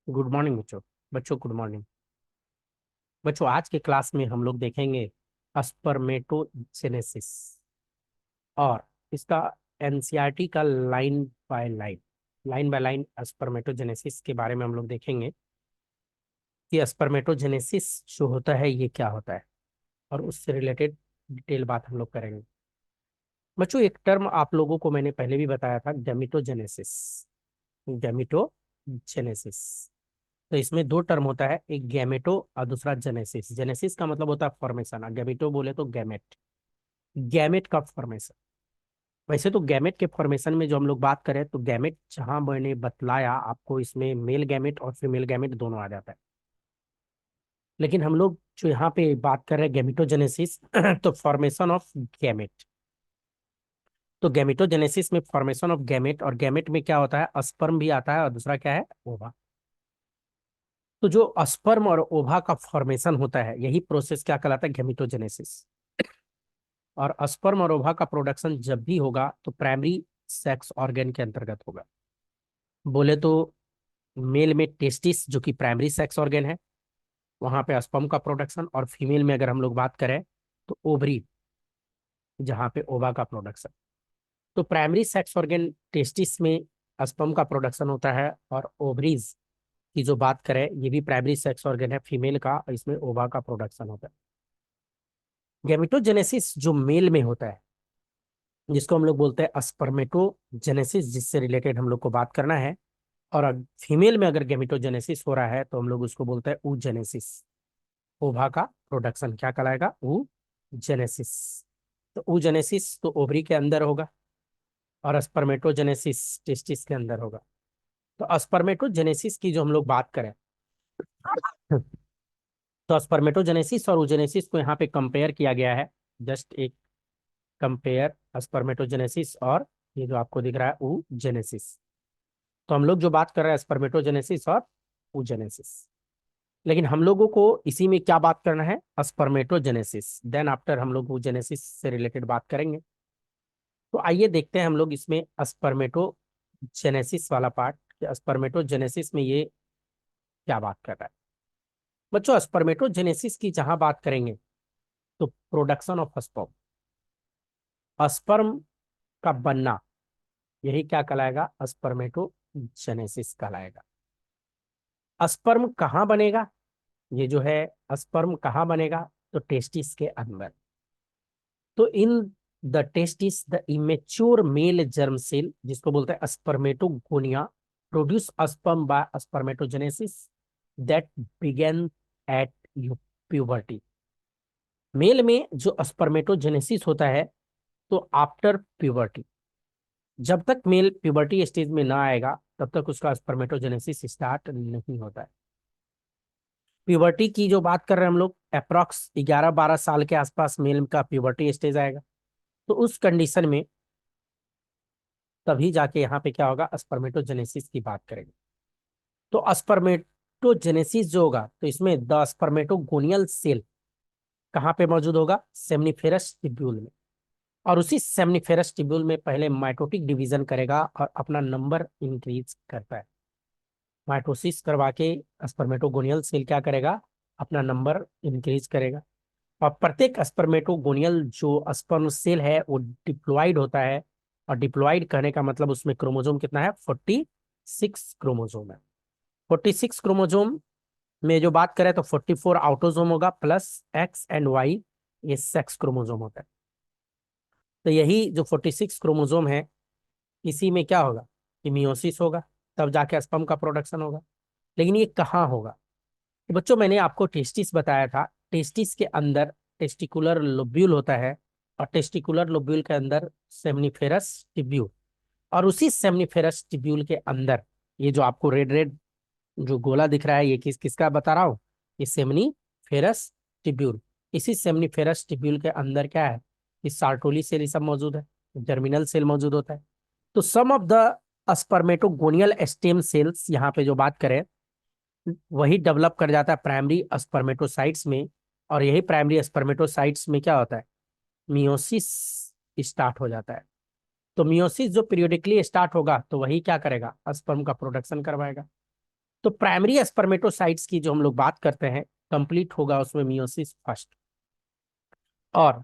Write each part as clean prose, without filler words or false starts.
Good morning बच्चों। बच्चों good morning. बच्चों आज के क्लास में हम लोग देखेंगे स्पर्मेटोजेनेसिस और इसका एनसीईआरटी का लाइन बाय लाइन स्पर्मेटोजेनेसिस के बारे में हम लोग देखेंगे कि स्पर्मेटोजेनेसिस जो होता है ये क्या होता है और उससे रिलेटेड डिटेल बात हम लोग करेंगे। बच्चों एक टर्म आप लोगों को मैंने पहले भी बताया था, गैमेटोजेनेसिस। गैमेटोजेनेसिस तो इसमें दो टर्म होता है, एक गैमेटो और दूसरा जेनेसिस। जेनेसिस का मतलब होता है फॉर्मेशन और गैमेटो बोले तो गैमेट, गैमेट का फॉर्मेशन। वैसे तो गैमेट के फॉर्मेशन में जो हम लोग बात करें तो गैमेट जहां मैंने बतलाया आपको, इसमें मेल गैमेट और फीमेल गैमेट दोनों आ जाता है। लेकिन हम लोग जो यहाँ पे बात कर रहे हैं गैमेटोजेनेसिस तो फॉर्मेशन ऑफ गैमेट। तो गैमेटोजेनेसिस में फॉर्मेशन ऑफ गैमेट, और गैमेट में क्या होता है, स्पर्म भी आता है और दूसरा क्या है, ओवा। तो जो स्पर्म और ओवा का फॉर्मेशन होता है यही प्रोसेस क्या कहलाता है, गैमेटोजेनेसिस। और स्पर्म और ओवा का प्रोडक्शन जब भी होगा तो प्राइमरी सेक्स ऑर्गन के अंतर्गत होगा। बोले तो मेल में टेस्टिस जो कि प्राइमरी सेक्स ऑर्गन है, वहां पे स्पर्म का प्रोडक्शन, और फीमेल में अगर हम लोग बात करें तो ओवरी, जहाँ पे ओवा का प्रोडक्शन। तो प्राइमरी सेक्स ऑर्गन टेस्टिस में स्पर्म का प्रोडक्शन होता है, और ओवरीज की जो बात करें ये भी प्राइमरी सेक्स ऑर्गन है फीमेल का, इसमें ओवा का प्रोडक्शन होता है। गैमेटोजेनेसिस जो मेल में होता है जिसको हम लोग बोलते हैं स्पर्मेटोजेनेसिस, जिससे रिलेटेड हम लोग को बात करना है। और फीमेल में अगर गैमेटोजेनेसिस हो रहा है तो हम लोग उसको बोलते हैं oogenesis। ओवा का प्रोडक्शन क्या कहलाएगा, oogenesis। तो oogenesis तो ओवरी के अंदर होगा और स्पर्मेटोजेनेसिस टेस्टिस के अंदर होगा। तो स्पर्मेटोजेनेसिस की जो हम लोग बात करें तो स्पर्मेटोजेनेसिस और oogenesis को यहाँ पे कंपेयर किया गया है। जस्ट एक कंपेयर स्पर्मेटोजेनेसिस और ये जो आपको दिख रहा है oogenesis। तो हम लोग जो बात कर रहे हैं स्पर्मेटोजेनेसिस और oogenesis, लेकिन हम लोगों को इसी में क्या बात करना है, स्पर्मेटोजेनेसिस। देन आफ्टर हम लोग oogenesis से रिलेटेड बात करेंगे। तो आइए देखते हैं हम लोग इसमें स्पर्मेटोजेनेसिस वाला पार्ट, स्पर्मेटोजेनेसिस में ये क्या बात कर रहा है। बच्चों स्पर्मेटोजेनेसिस की जहां बात करेंगे तो प्रोडक्शन ऑफ स्पर्म, स्पर्म का बनना, यही क्या कहलाएगा, स्पर्मेटोजेनेसिस कहलाएगा। स्पर्म कहाँ बनेगा, ये जो है स्पर्म कहाँ बनेगा, तो टेस्टिस के अंदर। तो in the testis the immature male germ cell, जिसको बोलते हैं spermatogonia, produce sperm by spermatogenesis that begin at puberty. Male में जो स्पर्मेटोजेनेसिस होता है तो आफ्टर प्यूबर्टी, जब तक मेल प्यूबर्टी स्टेज में ना आएगा तब तक उसका स्पर्मेटोजेनेसिस स्टार्ट नहीं होता है। प्यूबर्टी की जो बात कर रहे हैं हम लोग, अप्रॉक्स 11-12 साल के आसपास मेल का प्यूबर्टी स्टेज आएगा। तो उस कंडीशन में तभी जाके यहाँ पे क्या होगा, स्पर्मेटोजेनेसिस की बात करेंगे। तो स्पर्मेटोजेनेसिस जो होगा तो इसमें द स्पर्मेटोगोनियल सेल कहाँ पे मौजूद होगा, सेमनीफेरस टिब्यूल में। और उसी सेमनीफेरस टिब्यूल में पहले माइटोटिक डिवीजन करेगा और अपना नंबर इंक्रीज करता है। माइटोसिस करवा के स्पर्मेटोगोनियल सेल क्या करेगा, अपना नंबर इंक्रीज करेगा। और प्रत्येक स्पर्मेटोगोनियल जो स्पर्म सेल है वो डिप्लॉइड होता है। और डिप्लॉइड कहने का मतलब उसमें क्रोमोजोम कितना है, 46 क्रोमोजोम है। 46 क्रोमोजोम में जो बात करें तो 44 आउटोजोम होगा, प्लस एक्स एंड वाई, ये सेक्स क्रोमोजोम होता है। तो यही जो 46 क्रोमोजोम है इसी में क्या होगा, कि मियोसिस होगा, तब जाके स्पर्म का प्रोडक्शन होगा। लेकिन ये कहाँ होगा, तो बच्चों मैंने आपको टेस्टिस बताया था। टेस्टिस के अंदर टेस्टिकुलर लोब्यूल होता है, और टेस्टिकुलर लोब्यूल के अंदर सेमनीफेरस टिब्यूल, और उसी सेमनीफेरस टिब्यूल के अंदर ये जो आपको रेड रेड जो गोला दिख रहा है ये किसका बता रहा हूँ, ये सेमनीफेरस टिब्यूल। इसी सेमनीफेरस टिब्यूल के अंदर क्या है, इस सार्टोली सेल ये सब मौजूद है, जर्मिनल सेल मौजूद होता है। तो some of the spermatogonial stem cells यहाँ पे जो बात करें वही डेवलप कर जाता है प्राइमरी स्पर्मेटोसाइट्स में। और यही प्राइमरी स्पर्मेटोसाइट्स में क्या होता है, मियोसिस स्टार्ट हो जाता है। तो मियोसिस जो पीरियोडिकली स्टार्ट होगा तो वही क्या करेगा, स्पर्म का प्रोडक्शन करवाएगा। तो प्राइमरी स्पर्मेटोसाइट्स की जो हम लोग बात करते हैं, कंप्लीट होगा उसमें मियोसिस फर्स्ट। और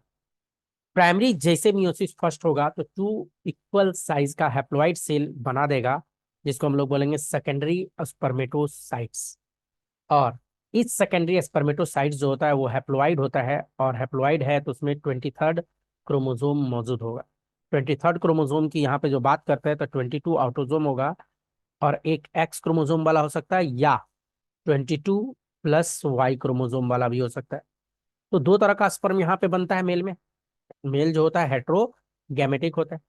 प्राइमरी जैसे मियोसिस फर्स्ट होगा तो टू इक्वल साइज का हैप्लॉइड सेल बना देगा, जिसको हम लोग बोलेंगे सेकेंडरी स्पर्मेटोसाइट्स। और इस सेकेंडरी स्पर्मेटोसाइट्स जो होता है वो हैप्लॉइड होता है, और हैप्लॉइड है तो उसमें 23rd क्रोमोसोम मौजूद होगा। 23rd क्रोमोसोम की यहाँ पे जो बात करते हैं तो 22 ऑटोसोम होगा, और एक एक्स क्रोमोसोम वाला हो सकता है, या 22+Y क्रोमोसोम वाला भी हो सकता है। तो दो तरह का स्पर्म यहाँ पे बनता है मेल में। मेल जो होता है हेट्रोगैमेटिक होता है।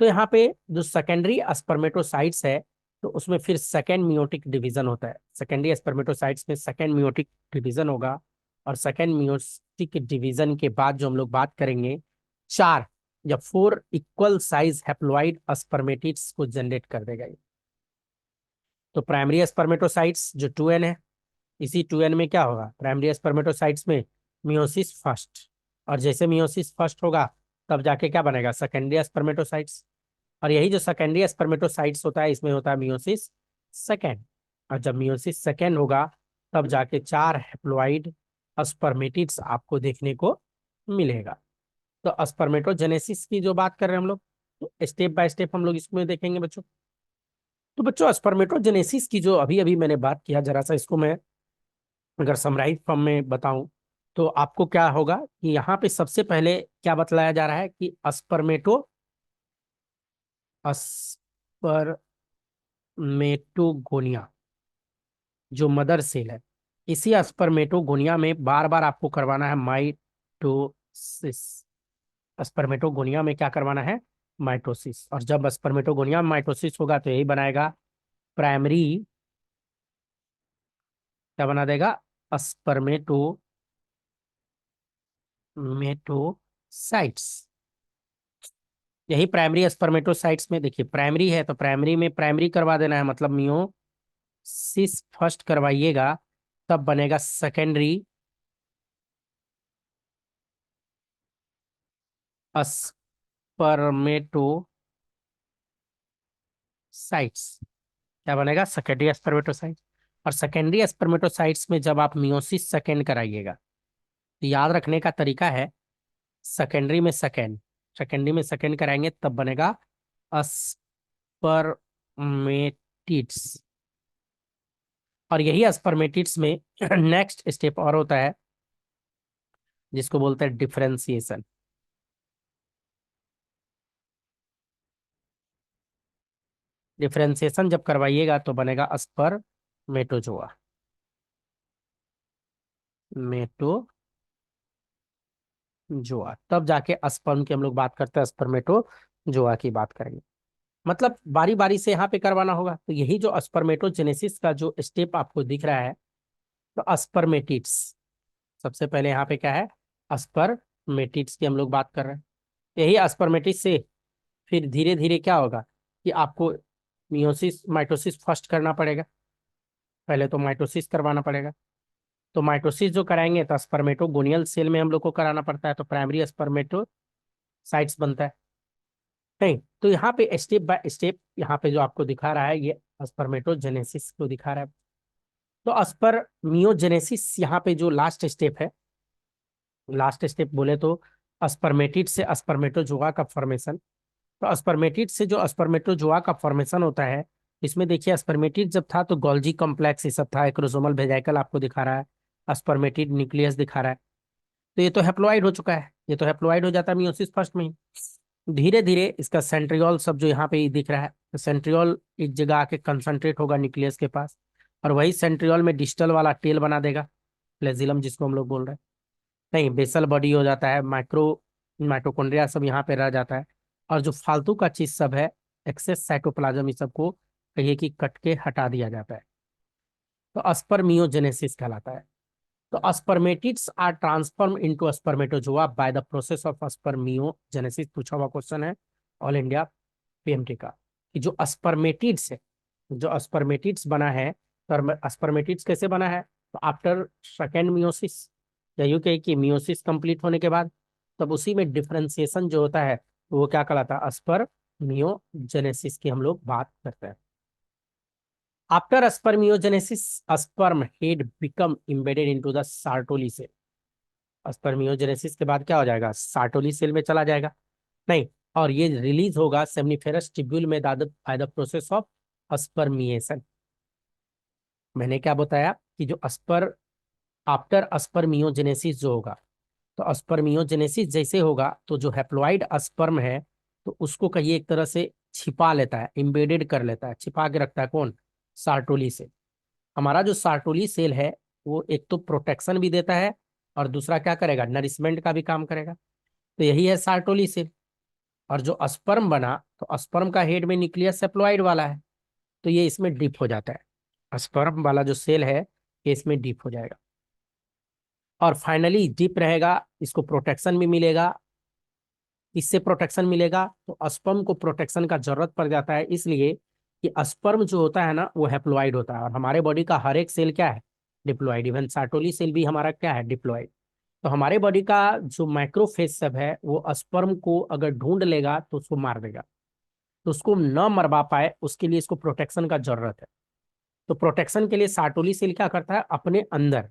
तो यहाँ पे जो सेकेंडरी स्पर्मेटोसाइट्स है तो उसमें फिर सेकेंड मियोटिक डिवीजन होता है। सेकेंडरी स्पर्मेटोसाइट्स में सेकेंड मियोटिक डिवीजन होगा, और सेकेंड मियोटिक डिवीजन के बाद जो हम लोग बात करेंगे, 4 या 4 इक्वल साइज हैप्लॉइड स्पर्मेटिड्स को जनरेट कर देगा ये। तो प्राइमरी स्पर्मेटोसाइट्स जो 2n है, इसी 2n में क्या होगा, प्राइमरी स्पर्मेटोसाइट्स में मियोसिस फर्स्ट, और जैसे मियोसिस फर्स्ट होगा तब जाके क्या बनेगा, सेकेंडरी स्पर्मेटोसाइट्स। और यही जो सेकेंडरी स्पर्मेटोसाइट्स होता है इसमें होता है मियोसिस सेकेंड। और जब मियोसिस सेकेंड होगा तब जाके 4 हैप्लॉइड स्पर्मेटिड्स आपको देखने को मिलेगा। तो स्पर्मेटोजेनेसिस की जो बात कर रहे हैं हम लोग, तो स्टेप बाय स्टेप हम लोग इसमें देखेंगे बच्चों। तो बच्चों स्पर्मेटोजेनेसिस की जो अभी अभी मैंने बात किया, जरा सा इसको मैं अगर समराइज फॉर्म में बताऊं तो आपको क्या होगा कि यहाँ पे सबसे पहले क्या बतलाया जा रहा है कि स्पर्मेटोगोनिया जो मदर सेल है, इसी स्पर्मेटोगोनिया में बार बार आपको करवाना है माइटोसिस। स्पर्मेटोगोनिया में क्या करवाना है, माइटोसिस। और जब स्पर्मेटोगोनिया में माइटोसिस होगा तो यही बनाएगा प्राइमरी, क्या बना देगा, स्पर्मेटोसाइट्स। यही प्राइमरी स्पर्मेटोसाइट्स में देखिए, प्राइमरी है तो प्राइमरी में प्राइमरी करवा देना है, मतलब मियोसिस फर्स्ट करवाइएगा, तब बनेगा सेकेंडरी स्पर्मेटोसाइट्स। क्या बनेगा, सेकेंडरी स्पर्मेटोसाइट्स। और सेकेंडरी स्पर्मेटोसाइट्स में जब आप मियोसिस सेकेंड कराइएगा तो याद रखने का तरीका है, सेकेंडरी में सेकेंड, सेकेंडरी में सेकेंड कराएंगे तब बनेगा स्पर्मेटिड्स। और यही स्पर्मेटिड्स में नेक्स्ट स्टेप और होता है जिसको बोलते हैं डिफरेंशिएशन। डिफरेंशिएशन जब करवाइएगा तो बनेगा स्पर्मेटोजोआ, मेटोजोआ। तब जाके स्पर्म की हम लोग बात करते हैं, स्पर्मेटोजोआ की बात करेंगे। मतलब बारी बारी से यहाँ पे करवाना होगा। तो यही जो स्पर्मेटोजेनेसिस का जो स्टेप आपको दिख रहा है, तो स्पर्मेटिड्स सबसे पहले यहाँ पे क्या है, स्पर्मेटिड्स की हम लोग बात कर रहे हैं। यही स्पर्मेटिड्स से फिर धीरे धीरे क्या होगा कि आपको मियोसिस माइटोसिस फर्स्ट करना पड़ेगा, पहले तो माइटोसिस करवाना पड़ेगा। तो माइटोसिस जो कराएंगे तो स्पर्मेटोगोनियल सेल में हम लोग को कराना पड़ता है, तो प्राइमरी स्पर्मेटोसाइट्स बनता है। नहीं, तो यहाँ पे स्टेप बाय स्टेप यहाँ पे जो आपको दिखा रहा है ये स्पर्मेटोजेनेसिस को दिखा रहा है। तो स्पर्मियोजेनेसिस यहाँ पे जो लास्ट स्टेप है, लास्ट स्टेप बोले तो स्पर्मेटिड से स्पर्मेटोजोआ का फॉर्मेशन। तो स्पर्मेटिड से जो स्पर्मेटोजोआ का फॉर्मेशन होता है, इसमें देखिए स्पर्मेटिड जब था तो गोल्जी कॉम्प्लेक्स ये सब था, एक्रोसोमल वेजाइकल आपको दिखा रहा है, स्पर्मेटिड न्यूक्लियस दिखा रहा है। तो ये तो हैप्लॉइड हो चुका है, ये तो हैप्लॉइड हो जाता है मियोसिस फर्स्ट में ही। धीरे धीरे इसका सेंट्रियोल सब जो यहाँ पे दिख रहा है, तो सेंट्रियोल एक जगह आके कंसंट्रेट होगा न्यूक्लियस के पास, और वही सेंट्रियोल में डिस्टल वाला टेल बना देगा, फ्लैजिलम जिसको हम लोग बोल रहे हैं। नहीं, बेसल बॉडी हो जाता है, माइटोकॉन्ड्रिया सब यहाँ पे रह जाता है, और जो फालतू का चीज सब है, एक्सेस साइटोप्लाज्म, इस सबको कहिए कि कट के हटा दिया जाता है। तो स्पर्मियोजेनेसिस कहलाता है। तो spermatids are transform into spermatozoa by the process of spermiogenesis. पूछा हुआ क्वेश्चन है ऑल इंडिया पीएमटी का, कि जो स्पर्मेटिड्स है, जो स्पर्मेटिड्स बना है, तो स्पर्मेटिड्स कैसे बना है, तो आफ्टर सेकेंड मियोसिस, या यूं कहे कि मियोसिस कंप्लीट होने के बाद, तब उसी में डिफरेंशिएशन जो होता है तो वो क्या कहलाता है, स्पर्मियोजेनेसिस की हम लोग बात करते हैं। After spermiogenesis sperm head become embedded into the Sertoli cell. Spermiogenesis के बाद क्या हो जाएगा, सार्टोली सेल में चला जाएगा, नहीं, और ये रिलीज होगा सेमनीफेरस टिब्यूल में bye the process of spermiation. मैंने क्या बताया कि जो आफ्टर स्पर्मियोजेनेसिस जो होगा, तो स्पर्मियोजेनेसिस जैसे होगा तो जो हैप्लॉइड स्पर्म है तो उसको कहिए एक तरह से छिपा लेता है, इम्बेडेड कर लेता है, छिपा के रखता है, कौन, सार्टोली सेल। हमारा जो सार्टोली सेल है वो एक तो प्रोटेक्शन भी देता है और दूसरा क्या करेगा, नरिशमेंट का भी काम करेगा। तो यही है सार्टोली सेल। और जो स्पर्म बना तो स्पर्म का हेड में न्यूक्लियस सेप्लॉइड वाला है, तो ये इसमें डिप हो जाता है, स्पर्म वाला जो सेल है ये इसमें डिप हो जाएगा और फाइनली डिप रहेगा, इसको प्रोटेक्शन भी मिलेगा। इससे प्रोटेक्शन मिलेगा तो स्पर्म को प्रोटेक्शन का जरूरत पड़ जाता है, इसलिए कि स्पर्म जो होता है ना वो हैप्लॉइड होता है और हमारे बॉडी का हर एक सेल क्या है, डिप्लॉइड। इवन सार्टोली सेल भी हमारा क्या है, डिप्लॉइड। तो हमारे बॉडी का जो माइक्रोफेज सब है वो स्पर्म को अगर ढूंढ लेगा तो उसको मार देगा, तो उसको न मरवा पाए उसके लिए इसको प्रोटेक्शन का जरूरत है। तो प्रोटेक्शन के लिए सार्टोली सेल क्या करता है, अपने अंदर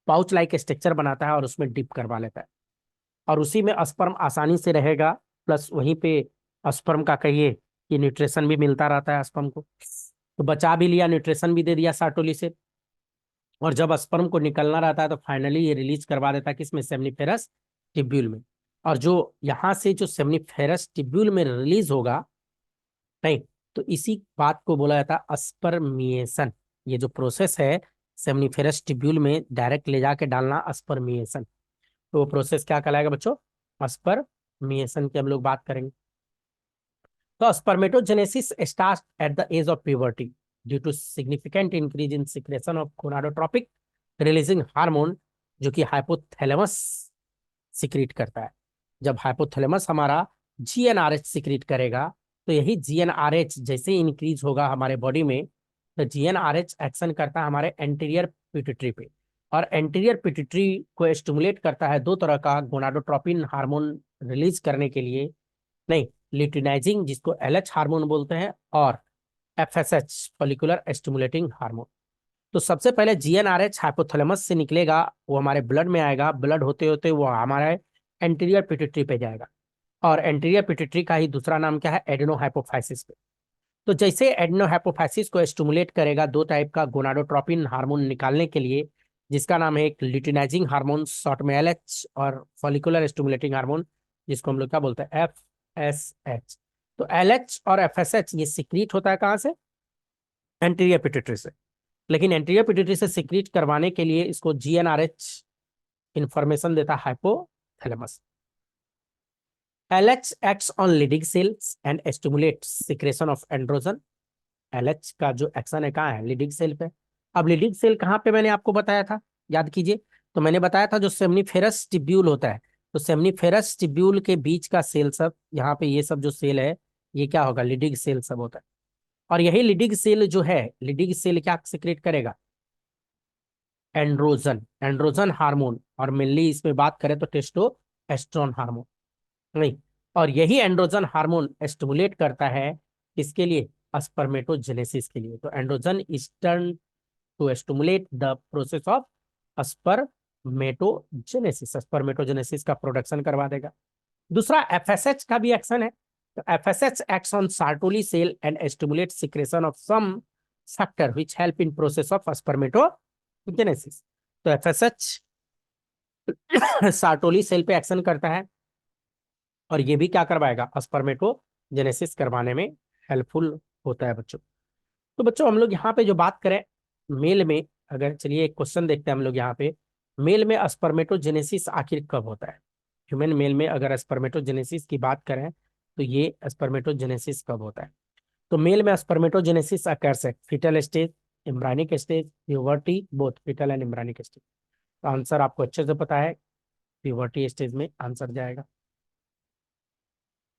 पाउच लाइक स्ट्रक्चर बनाता है और उसमें डिप करवा लेता है और उसी में स्पर्म आसानी से रहेगा। प्लस वहीं पे स्पर्म का कहिए कि न्यूट्रिशन भी मिलता रहता है स्पर्म को, तो बचा भी लिया, न्यूट्रिशन भी दे दिया सार्टोली से। और जब स्पर्म को निकलना रहता है तो फाइनली ये रिलीज करवा देता है किसमें, सेमनीफेरस टिब्यूल में। और जो यहाँ से जो सेमनीफेरस टिब्यूल में रिलीज होगा, नहीं, तो इसी बात को बोला जाता है अस्पर्मिएशन। ये जो प्रोसेस है सेमनीफेरस टिब्यूल में डायरेक्ट ले जाके डालना, अस्पर्मिएशन। तो वो प्रोसेस क्या कहलाएगा बच्चों, अस्पर्मिएशन की हम लोग बात करेंगे। तो spermatogenesis start at the age of puberty due to significant increase in secretion of gonadotropic releasing hormone, जो कि हाइपोथैलेमस सिक्रीट करता है। जब हाइपोथैलेमस हमारा जीएनआरएच सिक्रीट करेगा तो यही जीएनआरएच जैसे इंक्रीज होगा हमारे बॉडी में, तो जीएनआरएच एक्शन करता है हमारे एंटीरियर पिट्यूटरी पे और एंटीरियर पिट्यूटरी को स्टिमुलेट करता है दो तरह का गोनाडोट्रोपिन हार्मोन रिलीज करने के लिए, नहीं, ल्यूटिनाइजिंग जिसको एलएच हार्मोन बोलते हैं और एफएसएच फॉलिकुलर स्टिमुलेटिंग हार्मोन। तो सबसे पहले जीएनआरएच हाइपोथैलेमस से निकलेगा, वो हमारे ब्लड में आएगा, ब्लड होते होते वो हमारे एंटीरियर पिट्यूटरी पे जाएगा और एंटीरियर पिट्यूटरी का ही दूसरा नाम क्या है, एडेनोहाइपोफाइसिस पे। तो जैसे एडेनोहाइपोफाइसिस को स्टिमुलेट करेगा दो टाइप का गोनाडोट्रोपिन हार्मोन निकालने के लिए, जिसका नाम है एक ल्यूटिनाइजिंग हार्मोन शॉर्ट में एलएच और फॉलिकुलर स्टिमुलेटिंग हार्मोन जिसको हम लोग क्या बोलते हैं, एफएसएच। तो एलएच और एफएसएच ये सिक्रीट होता है कहाँ से, एंटीरियर पिट्यूटरी से। लेकिन एंटीरियर पिट्यूटरी से सिक्रीट करवाने के लिए इसको जीएनआरएच इंफॉर्मेशन देता है hypothalamus. LH acts on Leydig cells and stimulates secretion of androgen। LH का जो एक्शन है कहाँ है, लिडिग सेल पे। अब लिडिग सेल कहाँ पे मैंने आपको बताया था, याद कीजिए। तो मैंने बताया था जो सेमनीफेरस टिब्यूल होता है, तो सेमनीफेरस टिब्यूल के बीच का सेल सब यहाँ पे, ये सब जो सेल है ये क्या होगा, लिडिग सेल सब होता है। और यही लिडिग सेल जो है, लिडिग सेल क्या सिक्रेट करेगा, एंड्रोजन, एंड्रोजन हार्मोन, और मेनली इसमें बात करें तो टेस्टोस्टेरोन हार्मोन, नहीं, और यही एंड्रोजन हार्मोन स्टिमुलेट करता है इसके लिए, स्पर्मेटोजेनेसिस के लिए। तो androgen is turn to stimulate the process of spermatogenesis, spermatogenesis का प्रोडक्शन करवा देगा। दूसरा एफएसएच का भी एक्शन है, तो FSH acts on Sertoli cell and stimulate secretion of some factor which help in process of spermatogenesis. तो एफएसएच सार्टोली सेल पे एक्शन करता है और ये भी क्या करवाएगा, स्पर्मेटोजेनेसिस करवाने में हेल्पफुल होता है बच्चों। तो बच्चों हम लोग यहाँ पे जो बात करें मेल में, अगर चलिए एक क्वेश्चन देखते हैं हम लोग यहाँ पे, मेल में स्पर्मेटोजेनेसिस आखिर कब होता है, ह्यूमन मेल में अगर स्पर्मेटोजेनेसिस की बात करें तो ये स्पर्मेटोजेनेसिस कब होता है। तो मेल में spermatogenesis occurs at foetal stage, embryonic stage, puberty, both foetal and embryonic stage. तो आंसर आपको अच्छे से पता है, प्यूबर्टी स्टेज में आंसर जाएगा।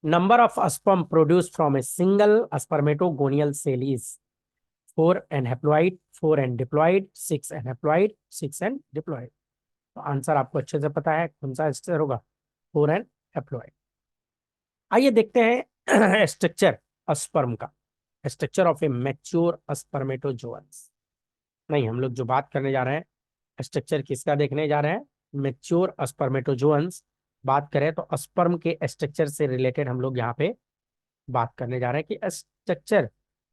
Number of sperm produced from a single spermatogonial cell is 4 and haploid, 4 and diploid, 6 and haploid, 6 and diploid। तो answer आपको अच्छे से पता है कौन सा आंसर होगा, 4 and haploid। आइए देखते हैं स्ट्रक्चर स्पर्म का। Structure of a mature spermatozoans. नहीं, हम लोग जो बात करने जा रहे हैं स्ट्रक्चर किसका देखने जा रहे हैं, मैच्योर स्पर्मेटोजोअन्स। बात करें तो स्पर्म के स्ट्रक्चर से रिलेटेड हम लोग यहाँ पे बात करने जा रहे हैं कि स्ट्रक्चर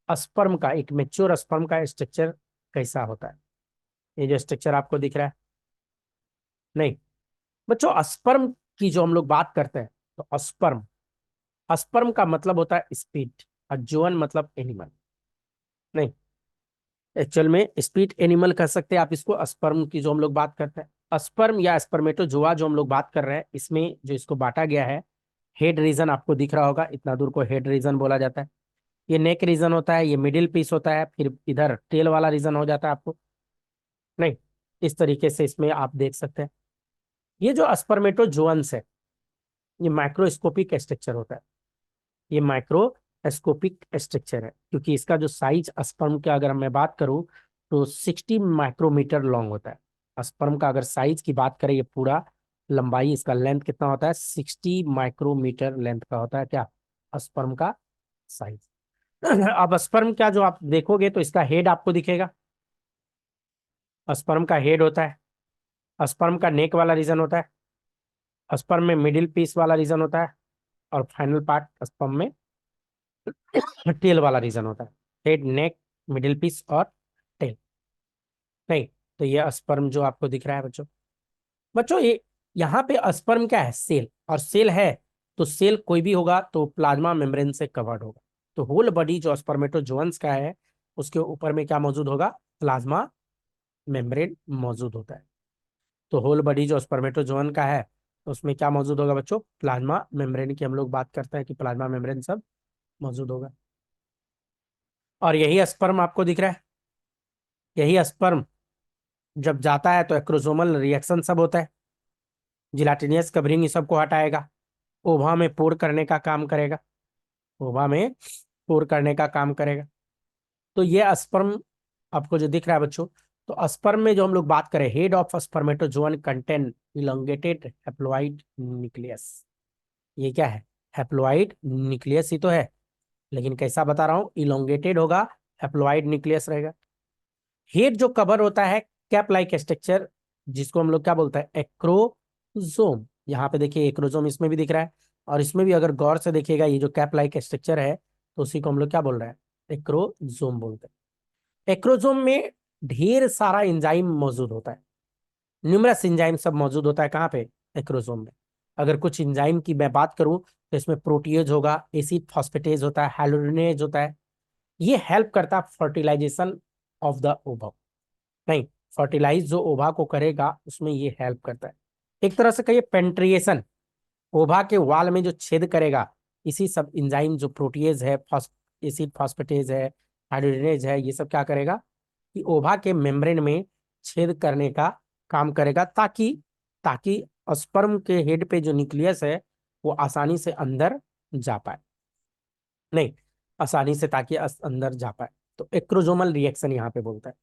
स्पर्म का, एक मैच्योर स्पर्म का स्ट्रक्चर कैसा होता है। ये जो स्ट्रक्चर आपको दिख रहा है, नहीं बच्चों, स्पर्म की जो हम लोग बात करते हैं तो स्पर्म, स्पर्म का मतलब होता है स्पीड, और जोअन मतलब एनिमल। नहीं, एक्चुअल में स्पीड एनिमल कह सकते हैं आप इसको। स्पर्म की जो हम लोग बात करते हैं, स्पर्म या स्पर्मेटोजोआ जो हम लोग बात कर रहे हैं, इसमें जो इसको बांटा गया है, हेड रीजन आपको दिख रहा होगा, इतना दूर को हेड रीजन बोला जाता है। ये नेक रीजन होता है, ये मिडिल पीस होता है, फिर इधर टेल वाला रीजन हो जाता है आपको। नहीं, इस तरीके से इसमें आप देख सकते हैं। ये जो स्पर्मेटोजोअन्स है, ये माइक्रोस्कोपिक स्ट्रक्चर होता है। ये माइक्रोस्कोपिक स्ट्रक्चर है क्योंकि इसका जो साइज स्पर्म का अगर मैं बात करूं तो 60 माइक्रोमीटर लॉन्ग होता है। स्पर्म का अगर साइज की बात करें, ये पूरा लंबाई, इसका लेंथ कितना होता है, 60 माइक्रोमीटर लेंथ का होता है क्या, स्पर्म का साइज। अब स्पर्म का जो आप देखोगे तो इसका हेड आपको दिखेगा, स्पर्म का हेड होता है, स्पर्म का नेक वाला रीजन होता है, स्पर्म में मिडिल पीस वाला रीजन होता है, और फाइनल पार्ट स्पर्म में टेल वाला रीजन होता है। हेड, नेक, मिडिल पीस और टेल। नहीं, तो ये स्पर्म जो आपको दिख रहा है बच्चों, बच्चों ये यहाँ पे स्पर्म क्या है, सेल, और सेल है तो सेल कोई भी होगा तो प्लाज्मा मेम्ब्रेन से कवर्ड होगा। तो होल बॉडी जो स्पर्मेटोजोअन्स का है, उसके ऊपर में क्या मौजूद होगा, प्लाज्मा मेम्ब्रेन मौजूद होता है। तो होल बॉडी जो स्पर्मेटोजोअन का है, तो उसमें क्या मौजूद होगा बच्चों, प्लाज्मा मेम्ब्रेन की हम लोग बात करते हैं कि प्लाज्मा मेम्ब्रेन सब मौजूद होगा। और यही स्पर्म आपको दिख रहा है, यही स्पर्म जब जाता है तो एक्रोसोमल रिएक्शन सब होता है, जिलाटिनियस कवरिंग ये सबको हटाएगा, ओवा में पोर करने का काम करेगा, ओवा में पोर करने का काम करेगा। तो ये स्पर्म आपको जो दिख रहा है बच्चों, तो स्पर्म में जो हम लोग बात करें, head of spermatozoan contain elongated haploid nucleus. ये क्या है, हैप्लॉइड न्यूक्लियस ही तो है, लेकिन कैसा बता रहा हूं, इलोंगेटेड होगा, हैप्लॉइड न्यूक्लियस रहेगा। हेड जो कवर होता है कैप लाइक स्ट्रक्चर, जिसको हम लोग क्या बोलते हैं, एक्रोजोम। यहाँ पे देखिए एक्रोजोम इसमें भी दिख रहा है, और इसमें भी अगर गौर से देखिएगा, ये जो कैप लाइक स्ट्रक्चर है, तो उसी को हम लोग क्या बोल रहे हैं, एक्रोजोम बोलते हैं। एक्रोजोम में ढेर सारा एंजाइम मौजूद होता है, न्यूमरस एंजाइम सब मौजूद होता है कहाँ पे, एक्रोजोम में। अगर कुछ एंजाइम की मैं बात करूं तो इसमें प्रोटीएज होगा, एसिड फॉस्फेटेज होता है, हाइलोजिनेज होता है। ये हेल्प करता है फर्टिलाइजेशन ऑफ द ओवा। नहीं, फर्टिलाइज जो ओवा को करेगा उसमें ये हेल्प करता है। एक तरह से कहिए पेंट्रिएशन, ओवा के वाल में जो छेद करेगा, इसी सब इंजाइम जो प्रोटीएज है, एसिड फॉस्फेटेज है, हाइड्रोजनेज है, ये सब क्या करेगा कि ओवा के मेम्ब्रेन में छेद करने का काम करेगा, ताकि ताकि स्पर्म के हेड पे जो न्यूक्लियस है वो आसानी से अंदर जा पाए। नहीं, आसानी से ताकि अंदर जा पाए, तो एक्रोजोमल रिएक्शन यहाँ पे बोलता है।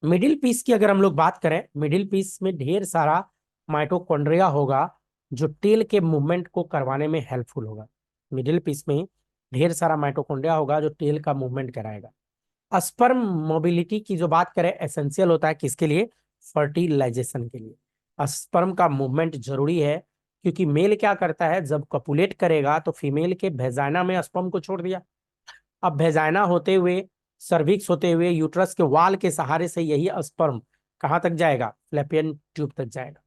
मिडिल पीस की अगर हम लोग बात करें, मिडिल पीस में ढेर सारा माइटोकॉन्ड्रिया होगा जो टेल के मूवमेंट को करवाने में हेल्पफुल होगा। मिडिल पीस में ढेर सारा माइटोकॉन्ड्रिया होगा जो टेल का मूवमेंट कराएगा। स्पर्म मोबिलिटी की जो बात करें, एसेंशियल होता है किसके लिए, फर्टिलाइजेशन के लिए। स्पर्म का मूवमेंट जरूरी है, क्योंकि मेल क्या करता है, जब कपुलेट करेगा तो फीमेल के भेजाइना में स्पर्म को छोड़ दिया। अब भेजाइना होते हुए, सर्विक्स होते हुए, यूट्रस के वाल के सहारे से यही स्पर्म कहाँ तक जाएगा, फ्लैपियन ट्यूब तक जाएगा,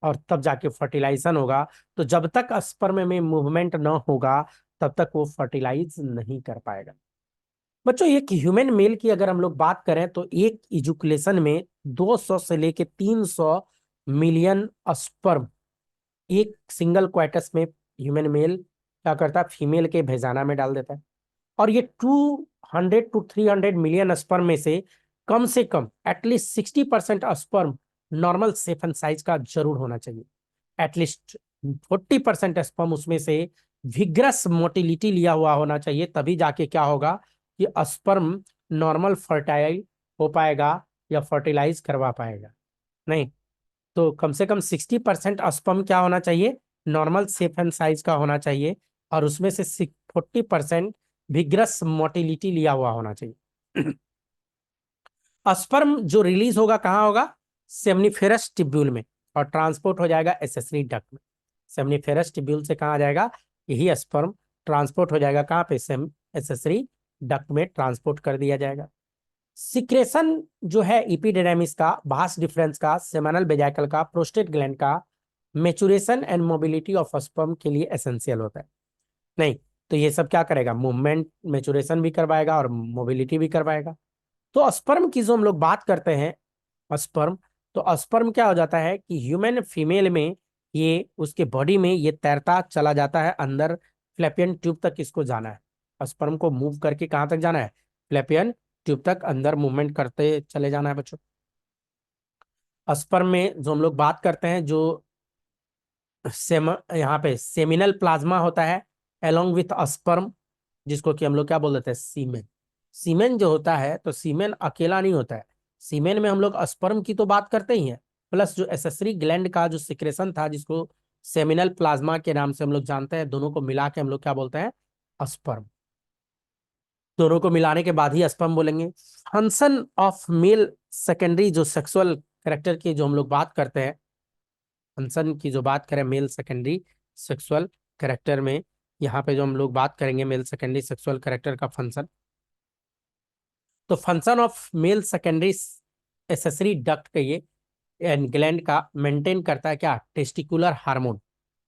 और तब जाके फर्टिलाइजेशन होगा। तो जब तक स्पर्म में मूवमेंट न होगा, तब तक वो फर्टिलाइज नहीं कर पाएगा। बच्चों एक ह्यूमन मेल की अगर हम लोग बात करें तो एक इजुकुलेशन में 200 से लेके 300 मिलियन स्पर्म एक सिंगल क्वाइटस में ह्यूमन मेल क्या करता है, फीमेल के भेजाना में डाल देता है। और ये 200 to 300 मिलियन स्पर्म में से कम एटलीस्ट 60% स्पर्म नॉर्मल सेफन साइज का जरूर होना चाहिए। एटलीस्ट 40% स्पर्म उसमें से विग्रस मोटिलिटी लिया हुआ होना चाहिए, तभी जाके क्या होगा कि स्पर्म नॉर्मल फर्टाइल हो पाएगा या फर्टिलाइज करवा पाएगा। नहीं, तो कम से कम 60% स्पर्म क्या होना चाहिए, नॉर्मल सेफ एंड साइज का होना चाहिए, और उसमें से 40% विग्रस मोटिलिटी लिया हुआ होना चाहिए। स्पर्म जो रिलीज होगा कहाँ होगा, सेमनीफेरस ट्यूब्यूल में, और ट्रांसपोर्ट हो जाएगा एसेसरी डक्ट में। सेमनीफेरस ट्यूब्यूल से कहाँ जाएगा, यही स्पर्म ट्रांसपोर्ट हो जाएगा कहाँ पे, सेम एसेसरी डक्ट में ट्रांसपोर्ट कर दिया जाएगा। सिक्रेशन जो है इपिडेर्मिस का, भास डिफरेंस का, सेमिनल वेजाइकल का, प्रोस्टेट ग्लैंड का, maturation and mobility of sperm के लिए एसेंशियल होता है। नहीं तो ये सब क्या करेगा, मूवमेंट, मेचुरेशन भी करवाएगा और मोबिलिटी भी करवाएगा। तो स्पर्म की जो हम लोग बात करते हैं, स्पर्म, तो स्पर्म क्या हो जाता है कि ह्यूमन फीमेल में ये उसके बॉडी में ये तैरता चला जाता है अंदर, फ्लैपियन ट्यूब तक इसको जाना है। स्पर्म को मूव करके कहाँ तक जाना है, फ्लैपियन ट्यूब तक अंदर मूवमेंट करते चले जाना है बच्चों। स्पर्म में जो हम लोग बात करते हैं, जो यहाँ पे सेमिनल प्लाज्मा होता है अलोंग विथ स्पर्म, जिसको कि हम लोग क्या बोल देते हैं, सीमेन। सीमेन जो होता है, तो सीमेन अकेला नहीं होता है, सीमेन में हम लोग स्पर्म की तो बात करते ही हैं, प्लस जो एसेसरी ग्लैंड का जो सिक्रेशन था, जिसको सेमिनल प्लाज्मा के नाम से हम लोग जानते हैं, दोनों को मिला के हम लोग क्या बोलते हैं, स्पर्म। दोनों को मिलाने के बाद ही स्पर्म बोलेंगे। फंक्शन ऑफ मेल सेकेंडरी, जो सेक्सुअल कैरेक्टर की जो हम लोग बात करते हैं, फंक्शन की जो बात करें मेल सेकेंडरी सेक्सुअल कैरेक्टर में, यहाँ पे जो हम लोग बात करेंगे मेल सेकेंडरी सेक्सुअल कैरेक्टर का फंक्शन, तो function of male secondary accessory duct का ये ग्लैंड का मेंटेन करता है क्या, टेस्टिकुलर हार्मोन,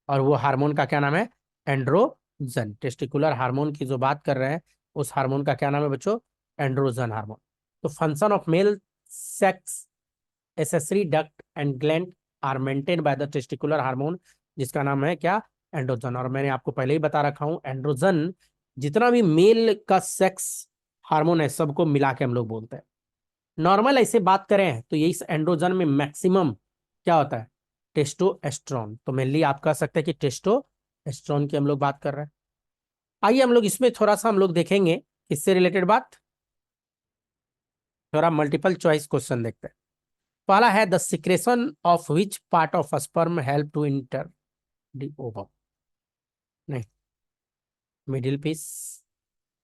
और वो हार्मोन का क्या नाम है, एंड्रोजन। टेस्टिकुलर हार्मोन की जो बात कर रहे हैं, उस हार्मोन का क्या नाम है बच्चों, एंड्रोजन हार्मोन। तो function of male sex accessory duct and gland are maintain by the testicular hormone, जिसका नाम है क्या, एंड्रोजन। और मैंने आपको पहले ही बता रखा हूं, एंड्रोजन जितना भी मेल का सेक्स हार्मोन है, सबको मिला के हम लोग बोलते हैं। नॉर्मल ऐसे बात करें तो यही एंड्रोजन में मैक्सिमम क्या होता है, टेस्टोस्टेरोन। तो मेनली आप कह सकते हैं कि टेस्टोस्टेरोन की हम लोग बात कर रहे हैं। आइए हम लोग इसमें थोड़ा सा हम लोग देखेंगे इससे रिलेटेड बात, थोड़ा मल्टीपल चॉइस क्वेश्चन देखते हैं। पहला है, the secretion of which part of sperm help to enter the ovum. नहीं, मिडिल पीस,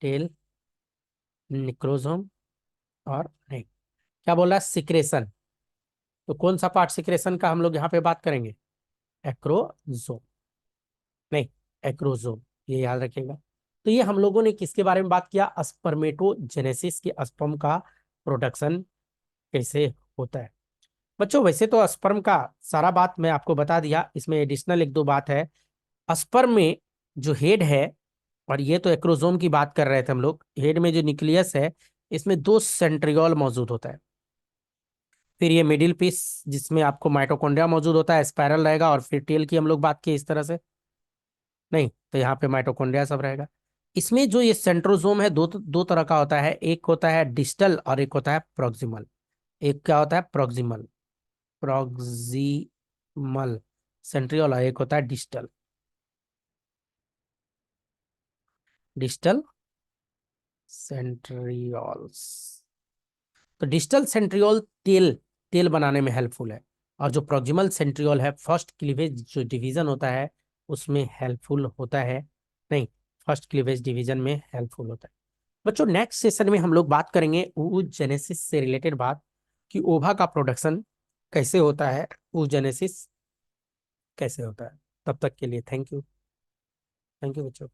टेल, निक्रोजोम, और नहीं, क्या बोल रहा है, सिक्रेशन। तो कौन सा पार्ट सिक्रेशन का हम लोग यहाँ पे बात करेंगे, एक्रोजोम। नहीं, एक्रोजोम, ये याद रखिएगा। तो ये हम लोगों ने किसके बारे में बात किया, स्पर्मेटोजेनेसिस के, स्पर्म का प्रोडक्शन कैसे होता है। बच्चों वैसे तो स्पर्म का सारा बात मैं आपको बता दिया, इसमें एडिशनल एक दो बात है। स्पर्म में जो हेड है, और ये तो एक्रोजोम की बात कर रहे थे हम लोग, हेड में जो न्यूक्लियस है, इसमें दो सेंट्रियोल मौजूद होता है। फिर ये मिडिल पीस, जिसमें आपको माइटोकॉन्ड्रिया मौजूद होता है, स्पाइरल रहेगा। और फिर टेल की हम लोग बात की इस तरह से, नहीं तो यहाँ पे माइटोकॉन्ड्रिया सब रहेगा। इसमें जो ये सेंट्रोजोम है, दो दो तरह का होता है, एक होता है डिस्टल और एक होता है प्रोक्सिमल। एक क्या होता है, प्रोक्सिमल, प्रोक्सिमल सेंट्रियोल, और एक होता है डिस्टल, डिस्टल सेंट्रियोल्स। तो डिस्टल सेंट्रियोल तेल तेल बनाने में हेल्पफुल है, और जो प्रोक्सिमल सेंट्रियोल है, फर्स्ट क्लीवेज जो डिवीजन होता है उसमें हेल्पफुल होता है। नहीं, फर्स्ट क्लीवेज डिवीजन में हेल्पफुल होता है। बच्चों नेक्स्ट सेशन में हम लोग बात करेंगे oogenesis से रिलेटेड बात, कि ओवा का प्रोडक्शन कैसे होता है, oogenesis कैसे होता है। तब तक के लिए थैंक यू, थैंक यू बच्चों।